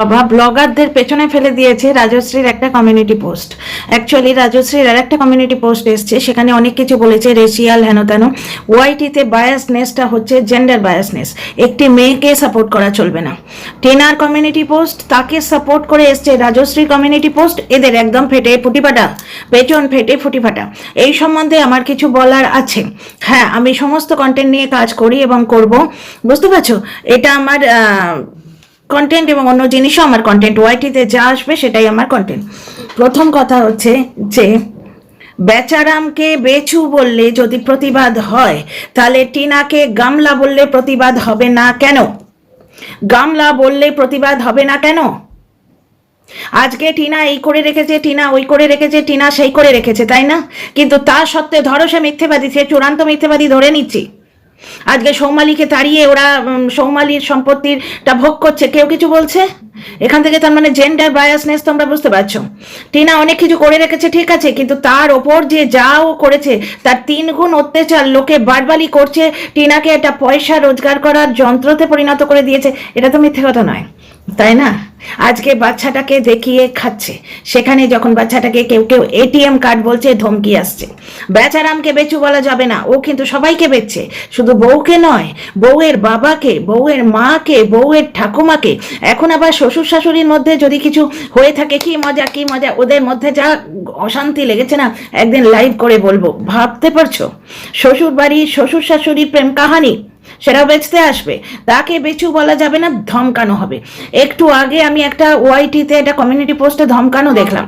বাবা ব্লগারদের পেছনে ফেলে দিয়েছে রাজশ্রীর একটা কমিউনিটি পোস্ট। অ্যাকচুয়ালি রাজশ্রীর আর একটা কমিউনিটি পোস্ট এসছে, সেখানে অনেক কিছু বলেছে, রেশিয়াল হেন তেন। ওয়াইটিতে বায়াসনেসটা হচ্ছে জেন্ডার বায়াসনেস। একটি মেয়েকে সাপোর্ট করা চলবে না। টেনার কমিউনিটি পোস্ট, তাকে সাপোর্ট করে এসছে রাজশ্রী কমিউনিটি পোস্ট, এদের একদম ফেটে ফুটিফাটা, পেছন ফেটে ফুটিফাটা। এই সম্বন্ধে আমার কিছু বলার আছে। হ্যাঁ, আমি সমস্ত কন্টেন্ট নিয়ে কাজ করি এবং করব, বুঝতে পারছো? এটা আমার কন্টেন্ট এবং অন্য জিনিসও আমার কন্টেন্ট। ওয়াইটিতে যা আসবে সেটাই আমার কন্টেন্ট। প্রথম কথা হচ্ছে যে বেচারামকে বেচু বললে যদি প্রতিবাদ হয়, তাহলে টিনাকে গামলা বললে প্রতিবাদ হবে না কেন? গামলা বললে প্রতিবাদ হবে না কেন? আজকে টিনা এই করে রেখেছে, টিনা ওই করে রেখেছে, টিনা সেই করে রেখেছে, তাই না? কিন্তু তা সত্ত্বেও ধরো সে মিথ্যেবাদী, সে চূড়ান্ত মিথ্যেবাদী ধরে নিচ্ছি। আজকে সৌমালিকে তাড়িয়ে ওরা সৌমালির সম্পত্তিটা ভোগ করছে, কেউ কিছু বলছে? এখান থেকে তার মানে জেন্ডার বায়াসনেস তোমরা বুঝতে পারছো। টিনা অনেক কিছু করে রেখেছে, ঠিক আছে, কিন্তু তার ওপর যে যাও করেছে তার 3 গুণ অত্যাচার লোকে বারবারই করছে। টিনাকে একটা পয়সা রোজগার করার যন্ত্রতে পরিণত করে দিয়েছে, এটা তো মিথ্যে কথা নয়, তাই না? আজকে বাচ্চাটাকে দেখিয়ে খাচ্ছে, সেখানে যখন বাচ্চাটাকে কেউ কেউ এটিএম কার্ড বলছে, ধমকি আসছে। বেচারামকে বেচু বলা যাবে না, ও কিন্তু সবাইকে বেচছে, শুধু বউকে নয়, বউয়ের বাবাকে, বউয়ের মাকে, বউয়ের ঠাকুমাকে। এখন আবার শ্বশুর শাশুড়ির মধ্যে যদি কিছু হয়ে থাকে, কি মজা কি মজা, ওদের মধ্যে যা অশান্তি লেগেছে না, একদিন লাইভ করে বলবো। ভাবতে পারছো? শ্বশুর বাড়ির শ্বশুর শাশুড়ির প্রেম কাহানি, সেটাও বেচতে আসবে। তাকে বেচু বলা যাবে না, ধমকানো হবে। একটু আগে আমি একটা ওয়াইটিতে একটা কমিউনিটি পোস্টে ধমকানো দেখলাম,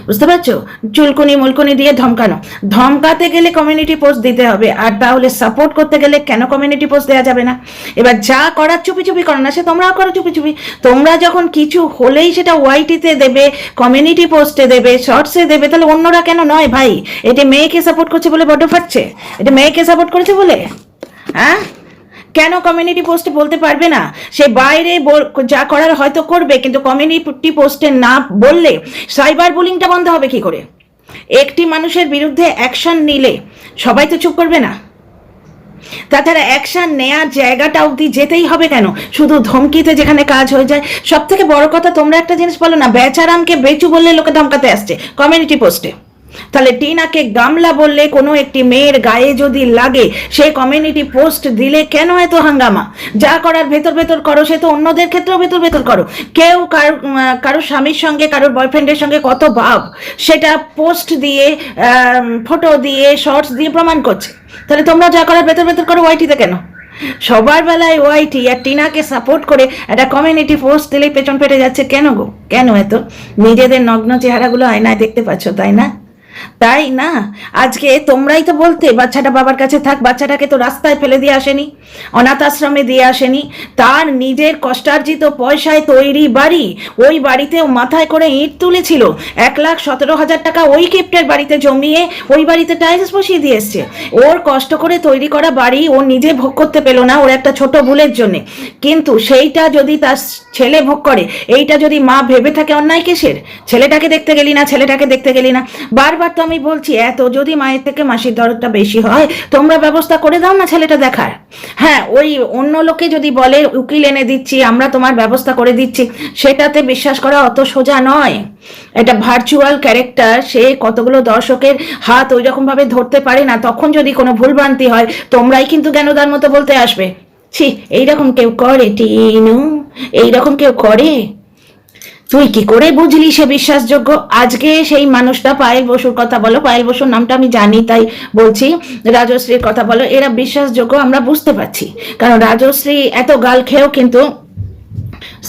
বুঝতে পারছো? চুলকুনি মুলকুনি দিয়ে ধমকানো। ধমকাতে গেলে কমিউনিটি পোস্ট দিতে হবে, আর তাহলে সাপোর্ট করতে গেলে কেন কমিউনিটি পোস্ট দেওয়া যাবে না? এবার যা করার চুপি চুপি করো না, সে তোমরাও করো চুপি চুপি। তোমরা যখন কিছু হলেই সেটা ওয়াইটিতে দেবে, কমিউনিটি পোস্টে দেবে, শর্টসে দেবে, তাহলে অন্যরা কেন নয়? ভাই, এটা মেয়েকে সাপোর্ট করছে বলে বড্ড ফাটছে? এটা মেয়েকে সাপোর্ট করেছে বলে? হ্যাঁ, কেন কমিউনিটি পোস্টে বলতে পারবে না? সে বাইরে যা করার হয়তো করবে, কিন্তু কমিউনিটি পোস্টে না বললে সাইবার বুলিংটা বন্ধ হবে কি করে? একটি মানুষের বিরুদ্ধে অ্যাকশন নিলে সবাই তো চুপ করবে না। তাছাড়া অ্যাকশন নেওয়ার জায়গাটা অবধি যেতেই হবে কেন? শুধু ধমকিতে যেখানে কাজ হয়ে যায়। সব থেকে বড় কথা, তোমরা একটা জিনিস বলো না, বেচারামকে বেচু বললে লোকে ধমকাতে আসছে কমিউনিটি পোস্টে, তাহলে টিনাকে গামলা বললে কোনো একটি মেয়ের গায়ে যদি লাগে, সে কমিউনিটি পোস্ট দিলে কেন এত হাঙ্গামা? যা করার ভেতর ভেতর করো, সে তো অন্যদের ক্ষেত্রেও ভেতর ভেতর করো। কেউ কারোর স্বামীর সঙ্গে, কারোর বয়ফ্রেন্ডের সঙ্গে কত ভাব, সেটা পোস্ট দিয়ে, ফটো দিয়ে, শর্টস দিয়ে প্রমাণ করছে। তাহলে তোমরা যা করার ভেতর ভেতর করো, ওয়াইটিতে কেন? সবার বেলায় ওয়াইটি আর টিনাকে সাপোর্ট করে একটা কমিউনিটি পোস্ট দিলেই পেছন ফেটে যাচ্ছে কেন গো? কেন এত? নিজেদের নগ্ন চেহারাগুলো আয়নায় দেখতে পাচ্ছ, তাই না? তাই না? আজকে তোমরাই তো বলতে বাচ্চাটা বাবার কাছে থাক। বাচ্চাটাকে তো রাস্তায় ফেলে দিয়ে আসেনি, অনাথ আশ্রমে দিয়ে আসেনি, তার নিজের কষ্টার্জিত পয়সায় তৈরি বাড়ি, ওই বাড়িতেও মাথায় করে ইট তুলেছিল। 1,17,000 টাকা ওই গিফটের বাড়িতে জমিয়ে ওই বাড়িতে টাইলস বসিয়ে দিয়ে এসছে। ওর কষ্ট করে তৈরি করা বাড়ি ও নিজে ভোগ করতে পেল না, ওর একটা ছোট ভুলের জন্যে। কিন্তু সেইটা যদি তার ছেলে ভোগ করে, এইটা যদি মা ভেবে থাকে, অন্যায় কিসের? ছেলেটাকে দেখতে গেলি না, ছেলেটাকে দেখতে গেলি না। বারবার তো আমি বলছি, এত যদি মায়ের থেকে মাসির দরদটা বেশি হয়, তোমরা ব্যবস্থা করে দাও না ছেলেটা দেখার। হ্যাঁ, ওই অন্য লোকে যদি বলে উকিল এনে দিচ্ছি, আমরা তোমার ব্যবস্থা করে দিচ্ছি, সেটাতে বিশ্বাস করা অত সোজা নয়। এটা ভার্চুয়াল ক্যারেক্টার, সে কতগুলো দর্শকের হাত ওই রকম ভাবে ধরতে পারে না। তখন যদি কোনো ভুলভ্রান্তি হয়, তোমরাই কিন্তু জ্ঞানদার মতো বলতে আসবে, ছি এইরকম কেউ করে টিনু, এইরকম কেউ করে? তুই কি করে বুঝলি সে বিশ্বাসযোগ্য? আজকে সেই মানুষটা, পায়েল বসুর কথা বলো, পায়েল বসুর নামটা আমি জানি তাই বলছি, রাজশ্রীর কথা বলো, এরা বিশ্বাসযোগ্য আমরা বুঝতে পারছি। কারণ রাজশ্রী এত গাল খেয়েও কিন্তু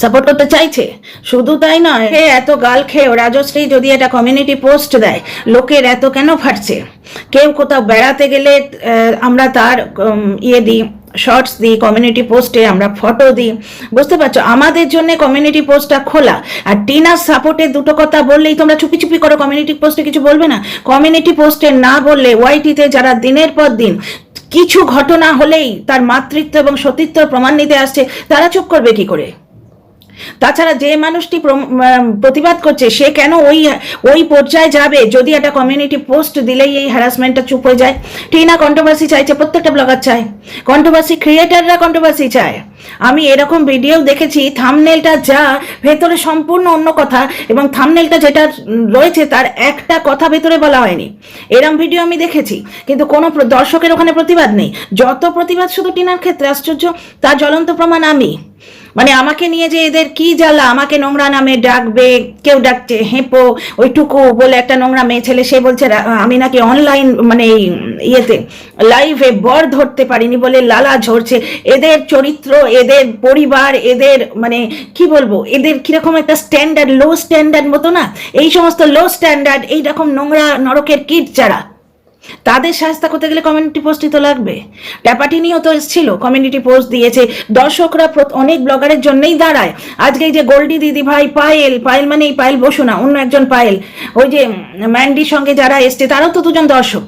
সাপোর্ট করতে চাইছে। শুধু তাই নয়, এত গাল খেয়েও রাজশ্রী যদি একটা কমিউনিটি পোস্ট দেয়, লোকের এত কেন ফাটছে? কেউ কোথাও বেড়াতে গেলে আমরা তার ইয়ে দিই, শর্টস দিই, কমিউনিটি পোস্টে আমরা ফটো দিই, বুঝতে পারছো? আমাদের জন্য কমিউনিটি পোস্টটা খোলা। আর টিনার সাপোর্টে দুটো কথা বললেই তোমরা চুপি চুপি করো, কমিউনিটি পোস্টে কিছু বলবে না। কমিউনিটি পোস্টে না বললে ওয়াইটিতে যারা দিনের পর দিন কিছু ঘটনা হলেই তার মাতৃত্ব এবং সতীত্ব প্রমাণ নিতে আসছে, তারা চুপ করবে কি করে? তাছাড়া যে মানুষটি প্রতিবাদ করছে, সে কেন ওই পর্যায়ে যাবে যদি একটা কমিউনিটি পোস্ট দিলেই এই হ্যারাসমেন্টটা চুপ হয়ে যায়? টিনা কন্ট্রোভার্সি চাইছে, প্রত্যেকটা ব্লগার চায় কন্ট্রোভার্সি, ক্রিয়েটাররা কন্ট্রোভার্সি চায়। আমি এরকম ভিডিও দেখেছি, থাম্বনেলটা যা, ভেতরে সম্পূর্ণ অন্য কথা, এবং থাম্বনেলটা যেটা রয়েছে তার একটা কথা ভেতরে বলা হয়নি। এরকম ভিডিও আমি দেখেছি, কিন্তু কোনো দর্শকের ওখানে প্রতিবাদ নেই। যত প্রতিবাদ শুধু টিনার ক্ষেত্রে, আশ্চর্য, তার জ্বলন্ত প্রমাণ আমি। মানে আমাকে নিয়ে যে এদের কি জ্বালা, আমাকে নোংরা নামে ডাকবে, কেউ ডাকছে হেঁপো, ওইটুকু বলে একটা নোংরা মেয়ে ছেলে, সে বলছে আমি নাকি অনলাইন মানে ইয়েতে লাইভে বর ধরতে পারিনি বলে লালা ঝরছে। এদের চরিত্র, এদের পরিবার, এদের মানে কি বলবো, এদের কিরকম একটা স্ট্যান্ডার্ড, লো স্ট্যান্ডার্ড মতো না, এই সমস্ত লো স্ট্যান্ডার্ড, এইরকম নোংরা নরকের কীট যারা, তাদের সাহায্য করতে গেলে কমিউনিটি পোস্টই তো লাগবে। ট্যাপাটিনিও তো এসেছিল, কমিউনিটি পোস্ট দিয়েছে, দর্শকরা অনেক ব্লগারের জন্যই দাঁড়ায়। আজকে এই যে গোল্ডি দিদি ভাই, পায়েল, পায়েল মানে এই পায়েল বসু না, অন্য একজন পায়েল, ওই যে ম্যান্ডির সঙ্গে যারা এসছে তারাও তো দুজন দর্শক।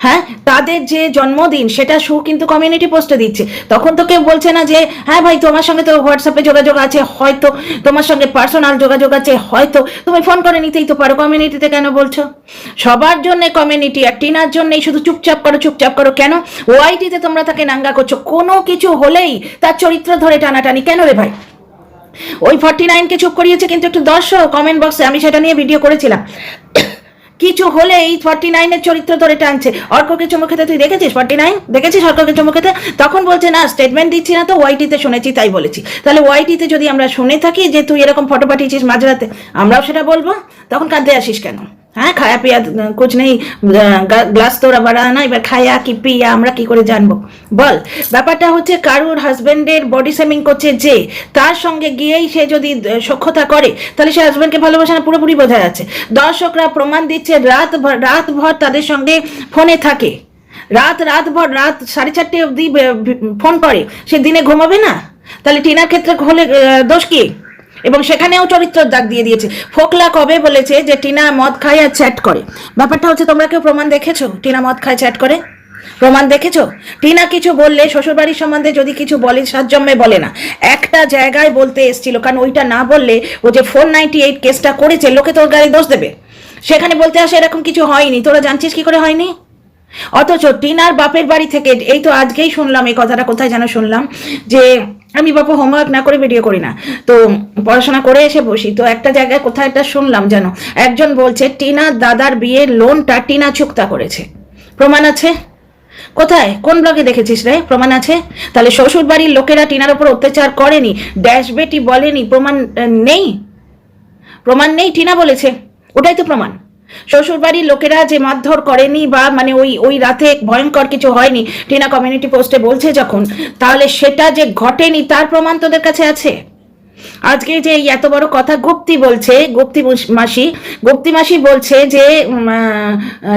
হ্যাঁ, তাদের যে জন্মদিন সেটা কিন্তু কমিউনিটি পোস্টে দিচ্ছে। তখন তো কেউ বলছে না যে হ্যাঁ ভাই তোমার সঙ্গে তো হোয়াটসঅ্যাপে যোগাযোগ আছে, হয়তো তোমার সঙ্গে পার্সোনাল যোগাযোগ আছে, হয়তো তুমি ফোন করে নিতেই তো পারো, কমিউনিটিতে কেন বলছো? সবার জন্য কমিউনিটি, আর টিনার জন্যই শুধু চুপচাপ করো, চুপচাপ করো। কেন ওআইটিতে তোমরা তাকে নাঙ্গা করছো? কোনো কিছু হলেই তার চরিত্র ধরে টানাটানি কেন রে ভাই? ওই 49কে চুপ করিয়েছে, কিন্তু একটু দর্শক কমেন্ট বক্সে, আমি সেটা নিয়ে ভিডিও করেছিলাম, কিছু হলে এই 49-এর চরিত্র ধরে টানছে। অর্ককে চুমু খেতে তুই দেখেছিস? 49 দেখেছিস অর্ককে চুমু খেতে? তখন বলছে না স্টেটমেন্ট দিচ্ছি না তো, ওয়াইটিতে শুনেছি তাই বলেছি। তাহলে ওয়াইটিতে যদি আমরা শুনে থাকি যে তুই এরকম ফটো পাঠিয়েছিস মাঝরাতে, আমরাও সেটা বলবো, তখন কাঁদতে আসিস কেন? হ্যাঁ, খায়া পিয়া কুছ নেই, গ্লাস তোরা বাড়া না, এবার খায়া কি পিয়া আমরা কি করে জানবো বল? ব্যাপারটা হচ্ছে কারুর হাজবেন্ডের বডি শেমিং করছে, যে তার সঙ্গে গিয়েই সে যদি সখ্যতা করে, তাহলে সে হাজবেন্ডকে ভালোবাসে না, পুরোপুরি বোঝা যাচ্ছে। দর্শকরা প্রমাণ দিচ্ছে, রাতভর তাদের সঙ্গে ফোনে থাকে, রাতভর, রাত 4:30 অবধি ফোন করে, সে দিনে ঘুমাবে না? তাহলে টিনার ক্ষেত্রে হলে দোষ কি? এবং সেখানেও চরিত্র দাগ দিয়ে দিয়েছে। ফোকলা কবে বলেছে যে টিনা মদ খায় আর চ্যাট করে? ব্যাপারটা হচ্ছে তোমরা কেউ প্রমাণ দেখেছো টিনা মদ খায় চ্যাট করে? প্রমাণ দেখেছো? টিনা কিছু বললে, শ্বশুরবাড়ির সম্বন্ধে যদি কিছু বলে, সাতজন্মে বলে না, একটা জায়গায় বলতে এসেছিল, কারণ ওইটা না বললে ও যে 498 কেসটা করেছে লোকে তোর গায়ে দোষ দেবে, সেখানে বলতে আসে এরকম কিছু হয়নি। তোরা জানছিস কি করে হয়নি? অথচ টিনার বাপের বাড়ি থেকে, এই তো আজকেই শুনলাম এই কথাটা, কোথায় যেন শুনলাম, যে আমি বাপু হোমওয়ার্ক না করে ভিডিও করি না, তো পড়াশোনা করে এসে বসি, তো একটা জায়গায় কোথায় একটা শুনলাম যেন একজন বলছে টিনার দাদার বিয়ের লোনটা টিনা চুক্তা করেছে। প্রমাণ আছে? কোথায়, কোন ব্লগে দেখেছিস রে? প্রমাণ আছে? তাহলে শ্বশুর বাড়ির লোকেরা টিনার উপর অত্যাচার করেনি, ড্যাশ বেটি বলেনি, প্রমাণ নেই? প্রমাণ নেই, টিনা বলেছে, ওটাই তো প্রমাণ। শ্বশুর বাড়ির লোকেরা যে মারধর করেনি, বা মানে ওই রাতে ভয়ঙ্কর কিছু হয়নি, টিনা কমিউনিটি পোস্টে বলছে যখন, তাহলে সেটা যে ঘটেনি তার প্রমাণ তোদের কাছে আছে। আজকে যে এত বড় কথা গুপ্তি বলছে, গুপ্তি মাসি বলছে যে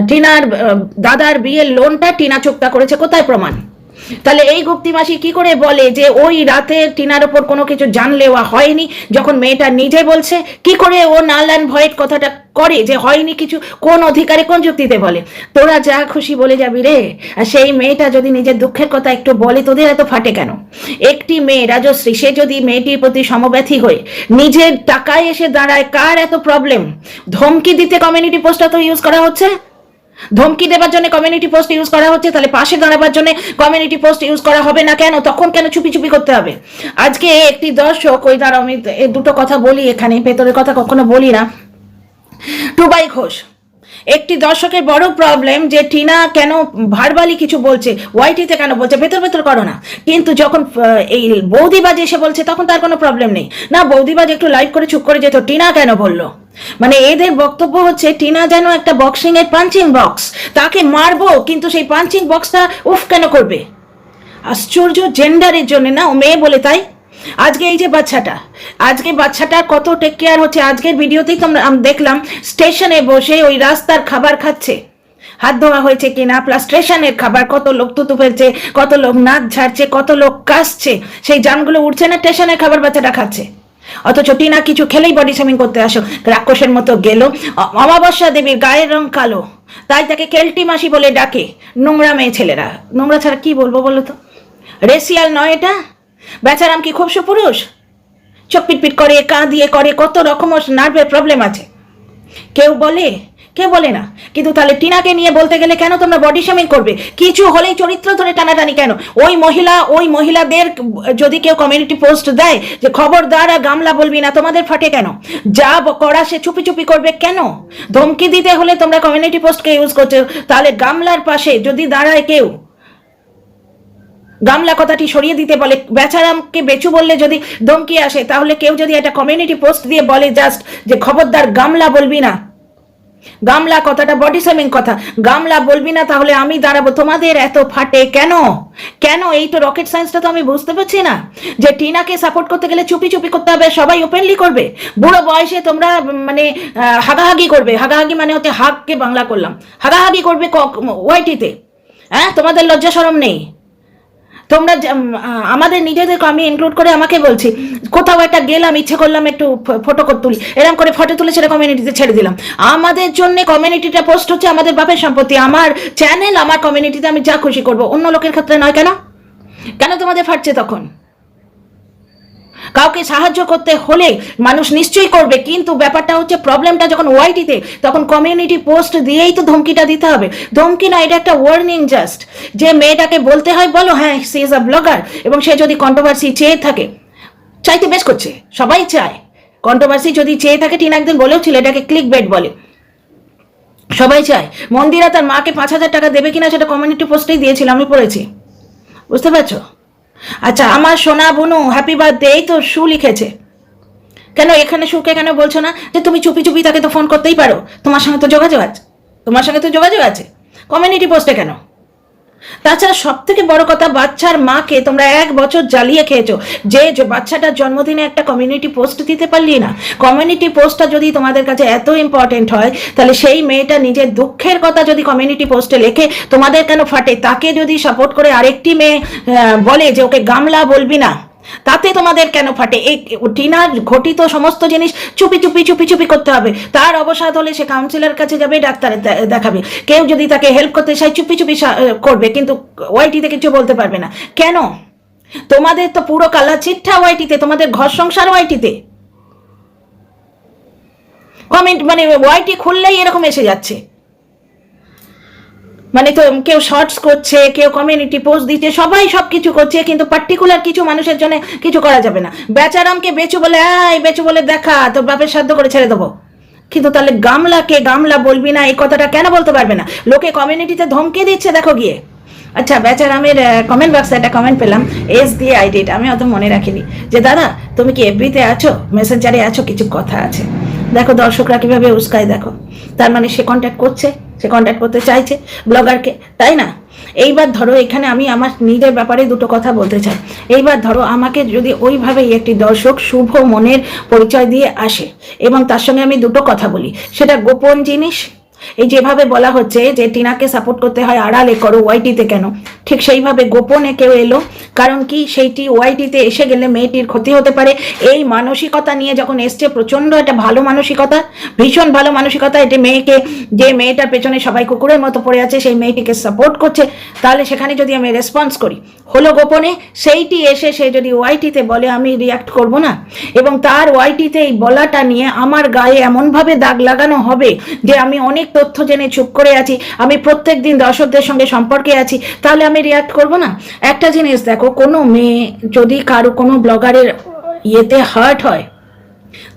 টিনার দাদার বিয়ের লোনটা টিনা চুক্তা করেছে, কোথায় প্রমাণ? তাহলে এই গুপ্তি মাসি কি করে বলে যে ওই রাতে টিনার ওপর কোনো কিছু জানলেও হয়নি, যখন মেয়েটা নিজে বলছে? কি করে ও নাল অ্যান্ড ভয়েড কথাটা করে যে হয়নি কিছু? কোন অধিকারে, কোন যুক্তিতে বলে? তোরা যা খুশি বলে যাবি রে। আর সেই মেয়েটা যদি নিজের দুঃখের কথা একটু বলে, তোদের এত ফাটে কেন? একটি মেয়ে রাজশ্রী, সে যদি মেয়েটির প্রতি সমব্যথী হয়ে নিজের টাকায় এসে দাঁড়ায়, কার এত প্রবলেম? ধমকি দিতে কমিউনিটি পোস্টটা তো ইউজ করা হচ্ছে, ধমকি দেবার জন্য কমিউনিটি পোস্ট ইউজ করা হচ্ছে, তাহলে পাশে দাঁড়াবার জন্য কমিউনিটি পোস্ট ইউজ করা হবে না কেন? তখন কেন চুপি চুপি করতে হবে? আজকে একটি দর্শক, ওই দ্বারা আমি দুটো কথা বলি এখানে, ভেতরের কথা কখনো বলি না, টুবাই ঘোষ, একটি দর্শকের বড় প্রবলেম যে টিনা কেন ভারবালি কিছু বলছে, ওয়াইটিতে কেন বলছে, ভেতর ভেতর করো না। কিন্তু যখন এই বৌদিবাজ এসে বলছে, তখন তার কোনো প্রবলেম নেই। না, বৌদিবাজ একটু লাইভ করে চুপ করে যেত, টিনা কেন বললো? মানে এদের বক্তব্য হচ্ছে টিনা যেন একটা বক্সিং এর পাঞ্চিং বক্স, তাকে মারবো, কিন্তু সেই পাঞ্চিং বক্সটা উফ কেন করবে? আশ্চর্য, জেন্ডারের জন্য না, ও মেয়ে বলে তাই। আজকে এই যে বাচ্চাটার কত টেক কেয়ার হচ্ছে, আজকের ভিডিওতেই তো দেখলাম স্টেশনে বসে ওই রাস্তার খাবার খাচ্ছে, হাত ধোয়া হয়েছে কিনা, প্লাস স্টেশনের খাবার, কত লোক তুতু ফেলছে, কত লোক নাক ঝাড়ছে, কত লোক কাশছে, সেই জামগুলো উঠছে না, স্টেশনের খাবার বাচ্চাটা খাচ্ছে। অথচ টিনা কিছু খেলেই বডি শেমিং করতে আসো, রাক্ষসের মতো গেল। অমাবস্যা দেবীর গায়ের রং কালো, তাই তাকে কেলটি মাসি বলে ডাকে। নোংরা মেয়ে ছেলেরা, নোংরা ছাড়া কি বলবো বলো তো? রেসিয়াল নয় এটা? বেচারাম কি খুব সুপুরুষ? চোখ পিটপিট করে, কাঁ দিয়ে করে, কত রকম নার্ভের প্রবলেম আছে। কেউ বলে কেউ বলে না। কিন্তু তাহলে টিনাকে নিয়ে বলতে গেলে কেন তোমরা বডি শেমিং করবে? কিছু হলেই চরিত্র ধরে টানাটানি কেন? ওই মহিলাদের যদি কেউ কমিউনিটি পোস্ট দেয় যে খবরদার গামলা বলবি না, তোমাদের ফাটে কেন? যা করা সে চুপি চুপি করবে কেন? ধমকি দিতে হলে তোমরা কমিউনিটি পোস্টকে ইউজ করছো। তাহলে গামলার পাশে যদি দাঁড়ায় কেউ, গামলা কথাটি সরিয়ে দিতে বলে, বেচারামকে বেচু বললে যদি ধমকি আসে, তাহলে কেউ যদি একটা কমিউনিটি পোস্ট দিয়ে বলে জাস্ট যে খবরদার গামলা বলবি না, গামলা কথাটা বডি শেমিং কথা, গামলা বলবি না, তাহলে আমি দাঁড়াবো। তোমাদের এত ফাটে কেন? কেন? এই তো রকেট সায়েন্সটা তো আমি বুঝতে পারছি না, যে টিনাকে সাপোর্ট করতে গেলে চুপি চুপি করতে হবে, সবাই ওপেনলি করবে। বুড়ো বয়সে তোমরা মানে হাগাহাগি করবে, হাগাহাগি মানে হচ্ছে হাগকে বাংলা করলাম, হাগাহাগি করবে ওয়াইটিতে। হ্যাঁ, তোমাদের লজ্জা শরম নেই? তোমরা আমাদের নিজেদেরকে আমি ইনক্লুড করে আমাকে বলছি, কোথাও একটা গেলাম, ইচ্ছে করলাম একটু ফটো তুলি, এরকম করে ফটো তুলে সেটা কমিউনিটিতে ছেড়ে দিলাম। আমাদের জন্য কমিউনিটিটা পোস্ট হচ্ছে আমাদের বাপের সম্পত্তি, আমার চ্যানেল, আমার কমিউনিটিতে আমি যা খুশি করবো, অন্য লোকের ক্ষেত্রে নয়। কেন? কেন তোমাদের ফাটছে তখন? কাউকে সাহায্য করতে হলে মানুষ নিশ্চয়ই করবে, কিন্তু ব্যাপারটা হচ্ছে প্রবলেমটা যখন ওয়াইটিতে, তখন কমিউনিটি পোস্ট দিয়েই তো ধমকিটা দিতে হবে। ধমকি না, এটা একটা ওয়ার্নিং জাস্ট, যে মেয়েটাকে বলতে হয় বলো হ্যাঁ সি ইজ আ ব্লগার, এবং সে যদি কন্ট্রোভার্সি চেয়ে থাকে, চাইতে বেশ করছে, সবাই চায় কন্ট্রোভার্সি যদি চেয়ে থাকে। টিনা একদিন বলেও ছিল এটাকে ক্লিক বেট বলে, সবাই চায়। মন্দিরা তার মাকে 5,000 টাকা দেবে কিনা সেটা কমিউনিটি পোস্টেই দিয়েছিল, আমি পড়েছি, বুঝতে পারছো? আচ্ছা, আমার সোনা বুনু হ্যাপি বার্থডে, এই তো সু লিখেছে। কেন এখানে সুকে কেন বলছো না যে তুমি চুপি চুপি তাকে তো ফোন করতেই পারো, তোমার সঙ্গে তো যোগাযোগ আছে, কমিউনিটি পোস্টে কেন? তাছাড়া সব থেকে বড় কথা, বাচ্চার মাকে তোমরা 1 বছর জ্বালিয়ে খেয়েছো, যে বাচ্চাটার জন্মদিনে একটা কমিউনিটি পোস্ট দিতে পারলি না। কমিউনিটি পোস্টটা যদি তোমাদের কাছে এত ইম্পর্টেন্ট হয়, তাহলে সেই মেয়েটা নিজের দুঃখের কথা যদি কমিউনিটি পোস্টে লেখে, তোমাদের কেন ফাটে? তাকে যদি সাপোর্ট করে আরেকটি মেয়ে বলে যে ওকে গামলা বলবি না, তাতে তোমাদের কেন ফাটে? এই টিনার ঘটিত সমস্ত জিনিস চুপি চুপি করতে হবে। তার অবসাদ হলে সে কাউন্সিলর কাছে যাবে, ডাক্তার দেখাবে। কেউ যদি তাকে হেল্প করতে চায় চুপি করবে, কিন্তু ওয়াইটিতে কিছু বলতে পারবে না। কেন? তোমাদের তো পুরো কালা চিঠা ওয়াইটিতে, তোমাদের ঘর সংসার ওয়াইটিতে। কমেন্ট মানে ওয়াইটি খুললেই এরকম এসে যাচ্ছে, মানে তো কেউ শর্টস করছে, কেউ কমিউনিটি পোস্ট দিচ্ছে, সবাই সব কিছু করছে, কিন্তু পার্টিকুলার কিছু মানুষের জন্য কিছু করা যাবে না। বেচারামকে বেচু বলে দেখা তো বাপের সাধ্য করে ছেড়ে দেবো, কিন্তু তাহলে গামলা বলবি না এই কথাটা কেন বলতে পারবে না? লোকে কমিউনিটিতে ধমকে দিচ্ছে, দেখো গিয়ে। আচ্ছা, বেচারামের কমেন্ট বক্সে একটা কমেন্ট পেলাম, এস দিয়ে আইডিটা আমি অত মনে রাখিনি, যে দাদা তুমি কি এফবিতে আছো, মেসেঞ্জারে আছো, কিছু কথা আছে। দেখো দর্শকরা কিভাবে উস্কায়, দেখো। তার মানে সে কন্ট্যাক্ট করতে চাইছে ব্লগারকে, তাই না? এইবার ধরো এখানে আমি আমার নিজের ব্যাপারে দুটো কথা বলতে চাই। এইবার ধরো আমাকে যদি ওইভাবেই একটি দর্শক শুভ মনের পরিচয় দিয়ে আসে, এবং তার সঙ্গে আমি দুটো কথা বলি, সেটা গোপন জিনিস। এই যেভাবে বলা হচ্ছে যে টিনাকে সাপোর্ট করতে হয় আড়ালে করো, ওয়াইটিতে কেন? ঠিক সেইভাবে গোপনে কেউ এলো, কারণ কি সেইটি ওয়াইটিতে এসে গেলে মেয়েটির ক্ষতি হতে পারে। এই মানসিকতা নিয়ে যখন এসছে, প্রচন্ড একটা ভালো মানসিকতা, ভীষণ ভালো মানসিকতা, এটি মেয়েকে, যে মেয়েটার পেছনে সবাই কুকুরের মতো পড়ে আছে, সেই মেয়েটিকে সাপোর্ট করছে, তাহলে সেখানে যদি আমি রেসপন্স করি, হলো গোপনে, সেইটি এসে সে যদি ওয়াইটিতে বলে, আমি রিয়াক্ট করব না? এবং তার ওয়াইটিতে এই বলাটা নিয়ে আমার গায়ে এমনভাবে দাগ লাগানো হবে যে আমি অনেক তথ্য জেনে চুপ করে আছি, আমি প্রত্যেক দিন দর্শকদের সঙ্গে সম্পর্কে আছি, তাহলে আমি রিয়াক্ট করব না? একটা জিনিস দেখো, কোনো মেয়ে যদি কারো কোনো ব্লগারের ইয়েতে হার্ট হয়,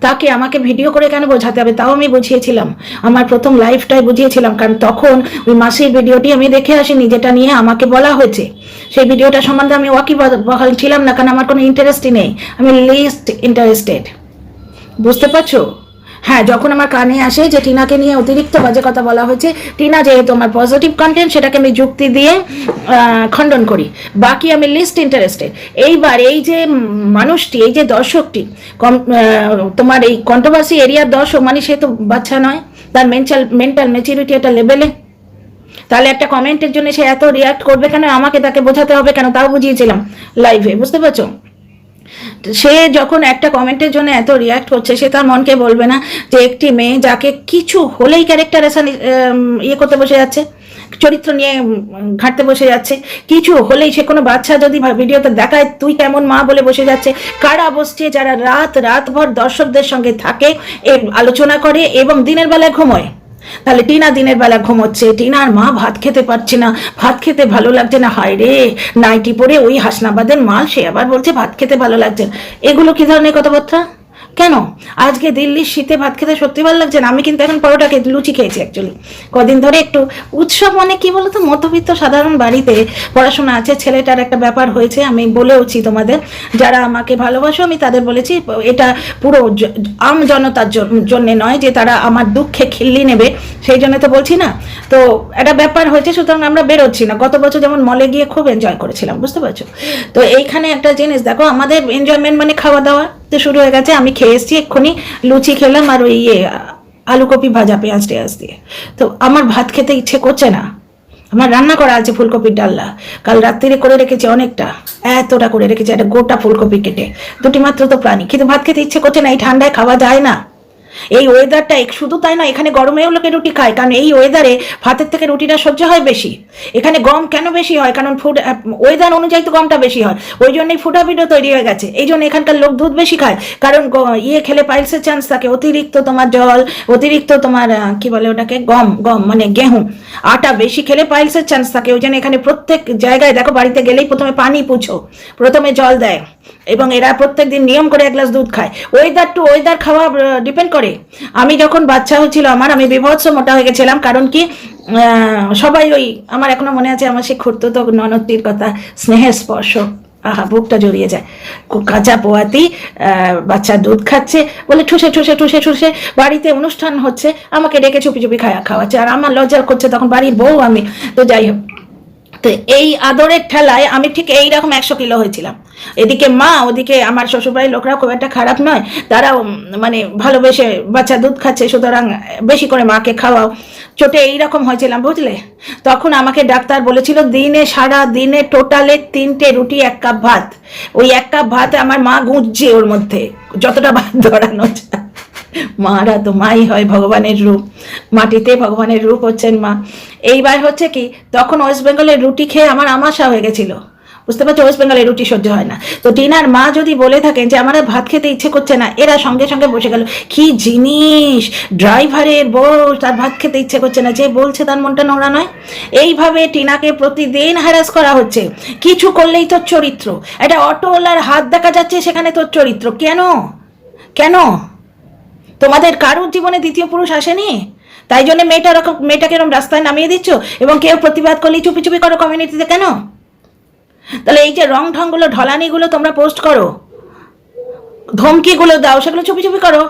তাকে আমাকে ভিডিও করে কেন বোঝাতে হবে? তাও আমি বুঝিয়েছিলাম, আমার প্রথম লাইফটাই বুঝিয়েছিলাম, কারণ তখন ওই মাসির ভিডিওটি আমি দেখে আসিনি, যেটা নিয়ে আমাকে বলা হয়েছে। সেই ভিডিওটা সম্বন্ধে আমি ওয়াকিবহাল ছিলাম না, কারণ আমার কোনো ইন্টারেস্টই নেই, আমি লিস্ট ইন্টারেস্টেড, বুঝতে পারছো? হ্যাঁ, যখন আমার কানে আসে যে টিনাকে নিয়ে অতিরিক্ত বাজে কথা বলা হয়েছে, টিনা যেহেতু আমার পজিটিভ কন্টেন্ট, সেটাকে আমি যুক্তি দিয়ে খণ্ডন করি, বাকি আমি লিস্ট ইন্টারেস্টেড। এইবার এই যে মানুষটি, এই যে দর্শকটি, তোমার এই কন্ট্রোভার্সি এরিয়ার দর্শক, মানে সে তো বাচ্চা নয়, তার মেন্টাল ম্যাচুরিটি একটা লেভেলে, তাহলে একটা কমেন্টের জন্য সে এত রিয়াক্ট করবে কেন? আমাকে তাকে বোঝাতে হবে কেন? তাও বুঝিয়েছিলাম লাইভে, বুঝতে পারছো? সে যখন একটা কমেন্টের জন্য এত রিয়াক্ট করছে, সে তার মনকে বলবে না যে একটি মেয়ে যাকে কিছু হলেই ক্যারেক্টারেশন ইয়ে করতে বসে যাচ্ছে, চরিত্র নিয়ে ঘাঁটতে বসে যাচ্ছে, কিছু হলেই সে কোনো বাচ্চা যদি ভিডিওতে দেখায় তুই কেমন মা বলে বসে যাচ্ছে, কারা বসছে যারা রাতভর দর্শকদের সঙ্গে থাকে, আলোচনা করে এবং দিনের বেলায় ঘুমোয়, তাহলে টিনা দিনের বেলা ঘুমোচ্ছে, টিনার মা ভাত খেতে পারছে না, ভাত খেতে ভালো লাগছে না, হায় রে নাইটি পরে ওই হাসনাবাদের মাল, সে আবার বলছে ভাত খেতে ভালো লাগছে না। এগুলো কি ধরনের কথাবার্তা? কেন আজকে দিল্লির শীতে ভাত খেতে সত্যি ভালো লাগছে না? আমি কিন্তু এখন পরোটা খেয়ে লুচি খেয়েছি অ্যাকচুয়ালি কদিন ধরে। একটু উৎসব মানে কি বলতো, মধ্যবিত্ত সাধারণ বাড়িতে পড়াশোনা আছে, ছেলেটার একটা ব্যাপার হয়েছে, আমি বলেওছি তোমাদের, যারা আমাকে ভালোবাসো আমি তাদের বলেছি এটা পুরো আম জনতার জন্য নয় যে তারা আমার দুঃখে খিল্লি নেবে, সেই জন্য তো বলছি না। তো একটা ব্যাপার হয়েছে, সুতরাং আমরা বেরোচ্ছি না। গত বছর যেমন মলে গিয়ে খুব এনজয় করেছিলাম, বুঝতে পারছো? তো এইখানে একটা জিনিস দেখো, আমাদের এনজয়মেন্ট মানে খাওয়া দাওয়া তো শুরু হয়ে গেছে। আমি খেয়ে এসেছি এক্ষুনি, লুচি খেলাম আর ওই আলু কপি ভাজা পেঁয়াজ টেয়াজ দিয়ে। তো আমার ভাত খেতে ইচ্ছে করছে না। আমার রান্না করা আছে ফুলকপির ডাল্লা, কাল রাত্রিরে করে রেখেছি অনেকটা, এতটা করে রেখেছি, একটা গোটা ফুলকপি কেটে, দুটি মাত্র তো প্রাণী, কিন্তু ভাত খেতে ইচ্ছে করছে না। এই ঠান্ডায় খাওয়া যায় না। এই ওয়েদারটা শুধু তাই না, এখানে গরমেও লোকে রুটি খায়, কারণ এই ওয়েদারে ভাতের থেকে রুটিটা সহ্য হয় বেশি। এখানে গম কেন বেশি হয়? কারণ ফুড ওয়েদার অনুযায়ী তো গমটা বেশি হয়, ওই জন্যই ফুটাফিটও তৈরি হয়ে গেছে। এই জন্য এখানকার লোক দুধ বেশি খায়, কারণ ইয়ে খেলে পাইলসের চান্স থাকে, অতিরিক্ত তোমার জল, অতিরিক্ত তোমার কি বলে ওটাকে, গম গম মানে গেহूं আটা বেশি খেলে পাইলসের চান্স থাকে। ওই জন্য এখানে প্রত্যেক জায়গায় দেখো, বাড়িতে গেলেই প্রথমে পানি পুছো, প্রথমে জল দেয়, এবং এরা প্রত্যেক দিন নিয়ম করে এক গ্লাস দুধ খায়। ওয়েদার টু ওয়েদার খাওয়া ডিপেন্ড করে। আমি যখন বাচ্চা হয়েছিল আমার, আমি বিভৎস মোটা হয়ে গেছিলাম, কারণ কি সবাই ওই, আমার এখনো মনে আছে আমার সেই খুঁড়তো ননদটির কথা, স্নেহের স্পর্শ, আহা বুকটা জড়িয়ে যায়। কাঁচা পোয়াতি বাচ্চা দুধ খাচ্ছে বলে ঠুসে ঠুসে ঠুসে ঠুসে, বাড়িতে অনুষ্ঠান হচ্ছে আমাকে ডেকে চুপি চুপি খাওয়াচ্ছে, আর আমার লজ্জা করছে, তখন বাড়ির বউ আমি। তো যাই হোক, তো এই আদরের ঠেলায় আমি ঠিক এইরকম 100 কিলো হয়েছিলাম। এদিকে মা, ওদিকে আমার শ্বশুরবাড়ির লোকরা খুব একটা খারাপ নয়, তারাও মানে ভালোবেসে বাচ্চা দুধ খাচ্ছে, সুতরাং বেশি করে মাকে খাওয়াও। চোটে এইরকম হয়েছিলাম, বুঝলে? তখন আমাকে ডাক্তার বলেছিল দিনে, সারা দিনে টোটালে 3টে রুটি 1 কাপ ভাত। ওই 1 কাপ ভাত আমার মা গুঁজছে ওর মধ্যে, যতটা ভাত ধরানো যায়। মারা তো মাই হয় ভগবানের রূপ, মাটিতে ভগবানের রূপ হচ্ছেন মা। এইবার হচ্ছে কি, তখন ওয়েস্ট বেঙ্গলের রুটি খেয়ে আমার আমাশা হয়ে গেছিল, বুঝতে পারছো? ওয়েস্ট বেঙ্গলের রুটি সহ্য হয় না। তো টিনার মা যদি বলে থাকেন যে আমার ভাত খেতে ইচ্ছে করছে না, এরা সঙ্গে সঙ্গে বসে গেল, কি জিনিস, ড্রাইভারের বউ তার ভাত খেতে ইচ্ছে করছে না, যে বলছে তার মনটা নোংরা নয়? এইভাবে টিনাকে প্রতিদিন হ্যারাস করা হচ্ছে। কিছু করলেই তোর চরিত্র, একটা অটোওয়ালার হাত দেখা যাচ্ছে, সেখানে তোর চরিত্র। কেন কেন তোমাদের কারোর জীবনে দ্বিতীয় পুরুষ আসেনি? তাই জন্য মেয়েটাকে এরকম রাস্তায় নামিয়ে দিচ্ছ, এবং কেউ প্রতিবাদ করলেই চুপি চুপি করো কমিউনিটিতে। কেন? তাহলে এই যে রং ঢংগুলো, ঢলানিগুলো তোমরা পোস্ট করো, ধমকিগুলো দাও, সেগুলো চুপি চুপি করো,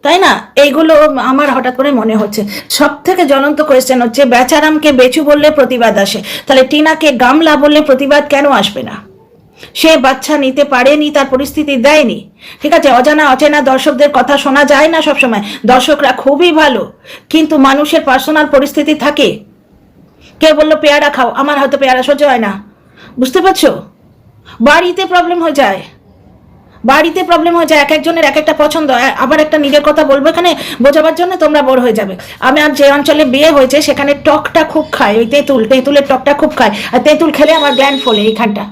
তাই না? এইগুলো আমার হঠাৎ করে মনে হচ্ছে। সব থেকে জ্বলন্ত কোয়েশ্চেন হচ্ছে, বেচারামকে বেচু বললে প্রতিবাদ আসে, তাহলে টিনাকে গামলা বললে প্রতিবাদ কেন আসবে না? সে বাচ্চা নিতে পারেনি, তার পরিস্থিতি দেয়নি, ঠিক আছে? অজানা অচেনা দর্শকদের কথা শোনা যায় না সবসময়, দর্শকরা খুবই ভালো, কিন্তু মানুষের পার্সোনাল পরিস্থিতি থাকে। কেউ বললো পেয়ারা খাও, আমার হয়তো পেয়ারা সহ্য হয় না, বুঝতে পারছো? বাড়িতে প্রবলেম হয়ে যায়, বাড়িতে প্রবলেম হয়ে যায়, এক একজনের এক একটা পছন্দ। আবার একটা নিজের কথা বলবো এখানে বোঝাবার জন্য, তোমরা বোর হয়ে যাবে। আমি আর যে অঞ্চলে বিয়ে হয়েছে সেখানে টকটা খুব খায়, ওই তেঁতুলের টকটা খুব খায়, আর তেঁতুল খেলে আমার গ্ল্যান্ড ফোলে, এইখানটা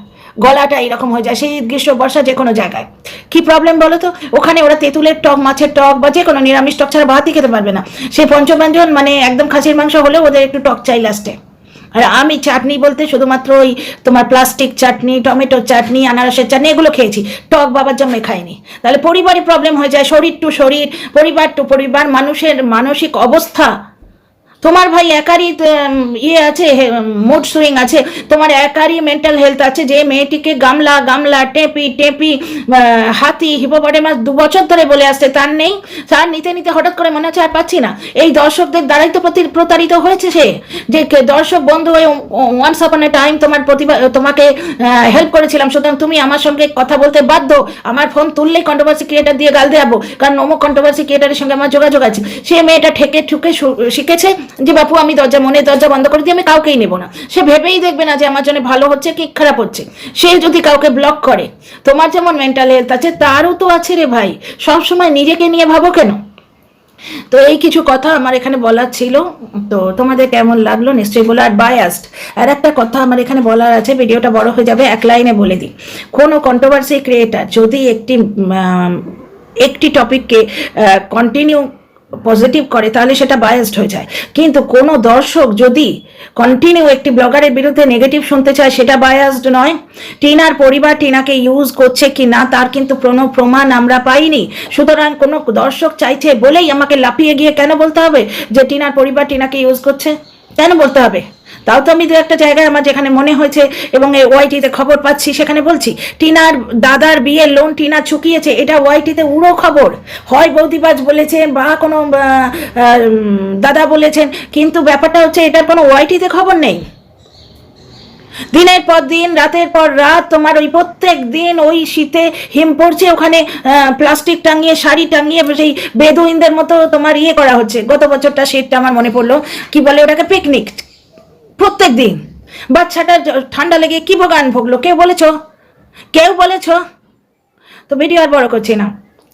গলাটা এইরকম হয়ে যায়, সেই গ্রীষ্ম বর্ষা যে কোনো জায়গায়। কি প্রবলেম বলো তো? ওখানে ওরা তেঁতুলের টক, মাছের টক বা যে কোনো নিরামিষ টক ছাড়া ভাতই খেতে পারবে না। সেই পঞ্চব্যঞ্জন মানে একদম খাসির মাংস হলেও ওদের একটু টক চাই লাস্টে। আর আমি চাটনি বলতে শুধুমাত্র ওই তোমার প্লাস্টিক চাটনি, টমেটোর চাটনি, আনারসের চাটনি, এগুলো খেয়েছি, টক বাবার জন্মে খাইনি। তাহলে পরিবারে প্রবলেম হয়ে যায়, শরীর টু শরীর, পরিবার টু পরিবার, মানুষের মানসিক অবস্থা। তোমার ভাই একারই ইয়ে আছে, মুড সুইং আছে, তোমার একারই মেন্টাল হেলথ আছে, যে মেয়েটিকে গামলা গামলা, টেপি টেপি, হাতি, হিপোপটেমাস 2 বছর ধরে বলে আসছে, তার নেই। তার নিতে নিতে হঠাৎ করে মনে হচ্ছে আর পাচ্ছি না। এই দর্শকদের দ্বারাই তো প্রতারিত হয়েছে সে, যে দর্শক বন্ধু হয়ে ওয়ান্স আপন এ টাইম তোমাকে হেল্প করেছিলাম, সুতরাং তুমি আমার সঙ্গে কথা বলতে বাধ্য। আমার ফোন তুললেই কন্ট্রোভার্সি ক্রিয়েটার দিয়ে গাল দেবো, কারণ অমুক কন্ট্রোভার্সি ক্রিয়েটারের সঙ্গে আমার যোগাযোগ আছে। সে মেয়েটা ঠেকে ঠুকে শিখেছে যে বাপু আমি মনের দরজা বন্ধ করে দিয়ে আমি কাউকেই নেব না। সে ভেবেই দেখবে না যে আমার জন্য ভালো হচ্ছে কি খারাপ হচ্ছে। সে যদি কাউকে ব্লক করে, তোমার যেমন মেন্টাল হেলথ আছে তারও তো আছে রে ভাই, সবসময় নিজেকে নিয়ে ভাবো কেন? তো এই কিছু কথা আমার এখানে বলার ছিল, তো তোমাদের কেমন লাগলো নিশ্চয়ই বলো। আর বায়াসড আর একটা কথা আমার এখানে বলার আছে, ভিডিওটা বড় হয়ে যাবে, এক লাইনে বলে দিই। কোনো কন্ট্রোভার্সি ক্রিয়েটার যদি একটি টপিককে কন্টিনিউ পজিটিভ করে তাহলে সেটা বায়াসড হয়ে যায়, কিন্তু কোনো দর্শক যদি কন্টিনিউ একটি ব্লগারের বিরুদ্ধে নেগেটিভ শুনতে চায় সেটা বায়াসড নয়। টিনার পরিবার টিনাকে ইউজ করছে কি না তার কিন্তু কোনো প্রমাণ আমরা পাইনি, সুতরাং কোনো দর্শক চাইছে বলেই আমাকে লাফিয়ে গিয়ে কেন বলতে হবে যে টিনার পরিবার টিনাকে ইউজ করছে? কেন বলতে হবে? তাও তো আমি দু একটা জায়গায় আমার যেখানে মনে হয়েছে এবং ওয়াইটিতে খবর পাচ্ছি সেখানে বলছি টিনার দাদার বিয়ের লোন টিনা চুকিয়েছে, এটা ওয়াইটিতে উড়ো খবর, হয় বৌদিবাজ বলেছেন বা কোনো দাদা বলেছেন, কিন্তু ব্যাপারটা হচ্ছে এটার কোনো ওয়াইটিতে খবর নেই। দিনের পর দিন রাতের পর রাত তোমার ওই প্রত্যেক দিন ওই শীতে হিম পড়ছে, ওখানে প্লাস্টিক টাঙিয়ে শাড়ি টাঙিয়ে সেই বেদুইনদের মতো তোমার ইয়ে করা হচ্ছে। গত বছরটা শীতটা আমার মনে পড়লো, কি বলে ওটাকে, পিকনিক। প্রত্যেক দিন বাচ্চাটা ঠান্ডা লেগে কি গান ভোগলো, কেউ বলেছো? কেউ বলেছো? তো ভিডিও আর বড় করছি না,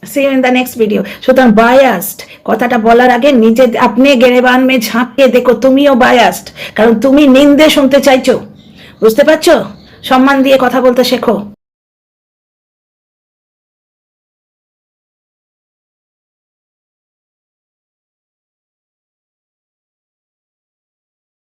see you in the next video। সুতরাং বায়াসড কথাটা বলার আগে নিজে আপনি গেরেবান মে ঝাঁককে দেখো, তুমিও বায়াসড, কারণ তুমি নিন্দে শুনতে চাইছো, বুঝতে পারছো? সম্মান দিয়ে কথা বলতে শেখো।